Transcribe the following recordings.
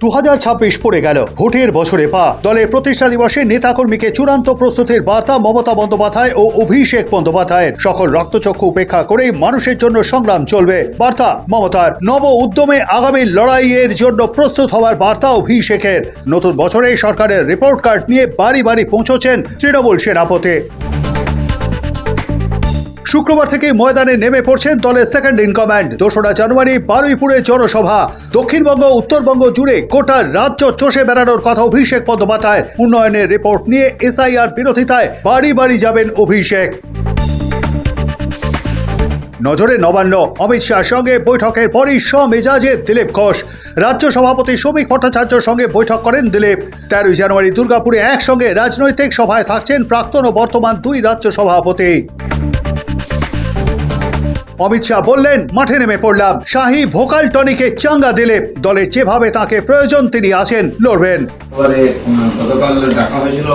2026 পড়ে গেল, ভোটের বছরে পা। দলের প্রতিষ্ঠা দিবসে নেতাকর্মীকে চূড়ান্ত প্রস্তুতির বার্তা মমতা বন্দ্যোপাধ্যায় ও অভিষেক বন্দ্যোপাধ্যায়ের। সকল রক্তচক্ষু উপেক্ষা করে মানুষের জন্য সংগ্রাম চলবে, বার্তা মমতার। নব উদ্যমে আগামী লড়াইয়ের জন্য প্রস্তুত হওয়ার বার্তা অভিষেকের। নতুন বছরে সরকারের রিপোর্ট কার্ড নিয়ে বাড়ি বাড়ি পৌঁছচ্ছেন তৃণমূল সেনাপতি। শুক্রবার থেকে ময়দানে নেমে পড়ছেন দলের সেকেন্ড ইন কমান্ড। 2রা জানুয়ারি বারুইপুরে জনসভা। দক্ষিণবঙ্গ উত্তরবঙ্গ জুড়ে গোটা রাজ্য চষে বেড়ানোর কথা অভিষেক বন্দ্যোপাধ্যায়। উন্নয়নের রিপোর্ট নিয়ে এসআইআর বিরোধিতায় বাড়ি বাড়ি যাবেন অভিষেক। নজরে নবান্ন। অমিত শাহর সঙ্গে বৈঠকের পরই স্বমেজাজে দিলীপ ঘোষ। রাজ্য সভাপতি শ্রমিক ভট্টাচার্যের সঙ্গে বৈঠক করেন দিলীপ। 13 জানুয়ারি দুর্গাপুরে একসঙ্গে রাজনৈতিক সভায় থাকছেন প্রাক্তন ও বর্তমান 2 রাজ্য সভাপতি। অমিত শাহ বললেন, মাঠে নেমে পড়লাম। শাহী ভোকাল টনিকে চাঙ্গা দিলীপ। দলের যেভাবে তাকে প্রয়োজন তিনি আছেন, লড়বেন। গতকাল ডাকা হয়েছিল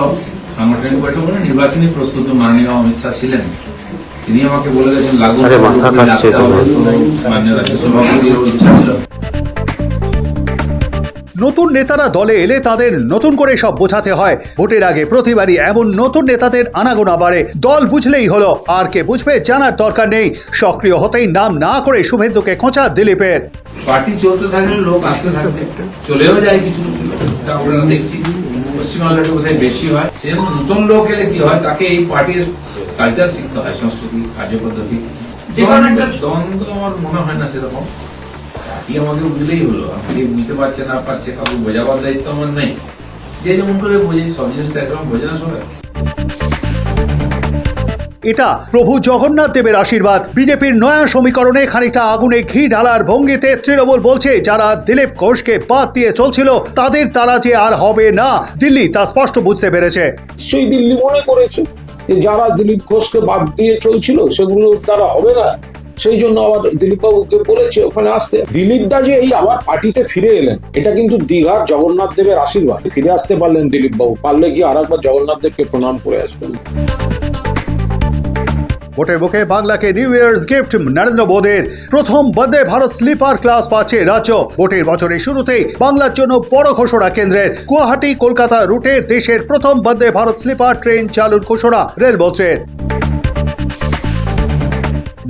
সাংগঠনিক বৈঠক, নির্বাচনী প্রস্তুতি মাননীয় অমিত শাহ ছিলেন। তিনি আমাকে বলে গেছেন লাগু মাননীয় রাজ্য সভাপতির ইচ্ছা ছিল। নতুন নেতারা দলে এলে তাদের নতুন করে সব বোঝাতে হয়। ভোটের আগে প্রতিবারই এমন নতুন নেতাদের আনাগোনা বাড়ে। দল বুঝলেই হলো, আর কে বুঝবে জানার দরকার নেই। সক্রিয় হতেই নাম না করে শুভেন্দুকে খোঁচা দিলীপের। পার্টি চলতে থাকলে লোক আসতে থাকবে, চলেও যায় কিছু লোক, আমরা দেখছি পশ্চিমবঙ্গের কোথায় বেশি হয়। সেরকম নতুন লোক এলে কি হয়, তাকে এই পার্টির কালচার শিখতে হয়, সংস্কৃতি, কার্যপদ্ধতি। যে কারণে একটা দ্বন্দ্ব আমার মনে হয় না সেরকম। পার্টি আমাকে বুঝলেই হলো, আপনি বুঝতে পারছে না পারছে, কাউকে বোঝাবার দায়িত্ব আমার নেই। যে যেমন করে বোঝে, সব জিনিস তো একরকম বোঝে না সবাই। এটা প্রভু জগন্নাথ দেবের আশীর্বাদ। বিজেপির নয়া সমীকরণে খানিকটা আগুনে ঘি ঢালার ভঙ্গিতে তৃণমূল বলছে, যারা দিলীপ ঘোষকে বাদ দিয়ে চলছিল তাদের দ্বারা যে আর হবে না। দিল্লি তা স্পষ্ট বুঝতে পেরেছে। সেই দিল্লি মনে করেছে যে যারা দিলীপ ঘোষকে বাদ দিয়ে চলছিল সেগুলো দ্বারা হবে না, সেই জন্য আবার দিলীপ বাবুকে বলেছে ওখানে আসতে। দিলীপ দা যে এই আবার পার্টিতে ফিরে এলেন, এটা কিন্তু দীঘার জগন্নাথ দেবের আশীর্বাদ। ফিরে আসতে পারলেন দিলীপ বাবু, পারলে কি আর একবার জগন্নাথ দেবকে প্রণাম করে আসবেন। ভোটের মুখে বাংলাকে নিউ ইয়ার্স গিফট নরেন্দ্র মোদীর। প্রথম বন্দে ভারত স্লিপার ক্লাস পাচ্ছে রাজ্য। ভোটের বছরের শুরুতেই বাংলার জন্য বড় ঘোষণা কেন্দ্রের। গুয়াহাটি কলকাতা রুটে দেশের প্রথম বন্দে ভারত স্লিপার ট্রেন চালুর ঘোষণা রেলমন্ত্রীর।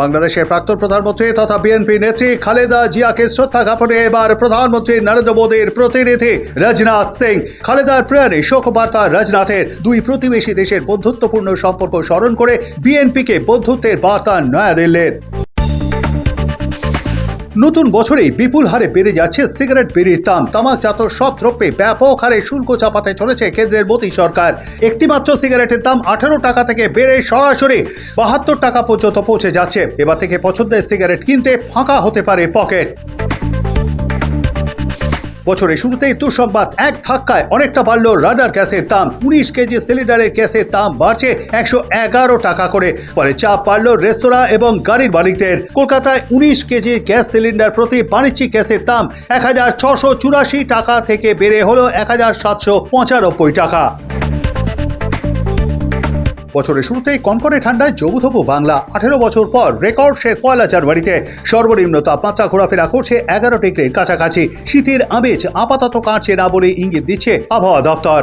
বাংলাদেশের প্রাক্তন প্রধানমন্ত্রী তথা বিএনপি নেত্রী খালেদা জিয়াকে শ্রদ্ধা জ্ঞাপনে এবার প্রধানমন্ত্রী নরেন্দ্র মোদীর প্রতিনিধি রাজনাথ সিং। খালেদার প্রয়াণে শোকবার্তা রাজনাথের। 2 প্রতিবেশী দেশের বন্ধুত্বপূর্ণ সম্পর্ক স্মরণ করে বিএনপিকে বন্ধুত্বের বার্তা নয়াদিল্লির। নতুন বছরেই বিপুল হারে বেড়ে যাচ্ছে সিগারেট বিড়ির দাম। তামাকজাত সব দ্রব্যে ব্যাপক হারে শুল্ক চাপাতে চলেছে কেন্দ্রের মোদী সরকার। একটিমাত্র সিগারেটের দাম 18 টাকা থেকে বেড়ে সরাসরি 72 টাকা পর্যন্ত পৌঁছে যাচ্ছে। এবার থেকে পছন্দের সিগারেট কিনতে ফাঁকা হতে পারে পকেট। বছরের শুরুতেই দুঃসংবাদ, এক ধাক্কায় অনেকটা বাড়ল রাডার গ্যাসের দাম। 19 কেজি সিলিন্ডারের গ্যাসের দাম বাড়ছে 111 টাকা করে। ফলে চাপ বাড়ল রেস্তোরাঁ এবং গাড়ির মালিকদের। কলকাতায় 19 কেজি গ্যাস সিলিন্ডার প্রতি বাণিজ্যিক গ্যাসের দাম 1684 টাকা থেকে বেড়ে হলো 1795 টাকা। বছরের শুরুতেই কনকনে ঠান্ডায় জবুথবু বাংলা। 18 বছর পর রেকর্ড শেষ 1 জানুয়ারিতে। সর্বনিম্ন তাপমাত্রা ঘোরাফেরা করছে 11 ডিগ্রির কাছাকাছি। শীতের আমেজ আপাতত কাটছে না বলে ইঙ্গিত দিচ্ছে আবহাওয়া দপ্তর।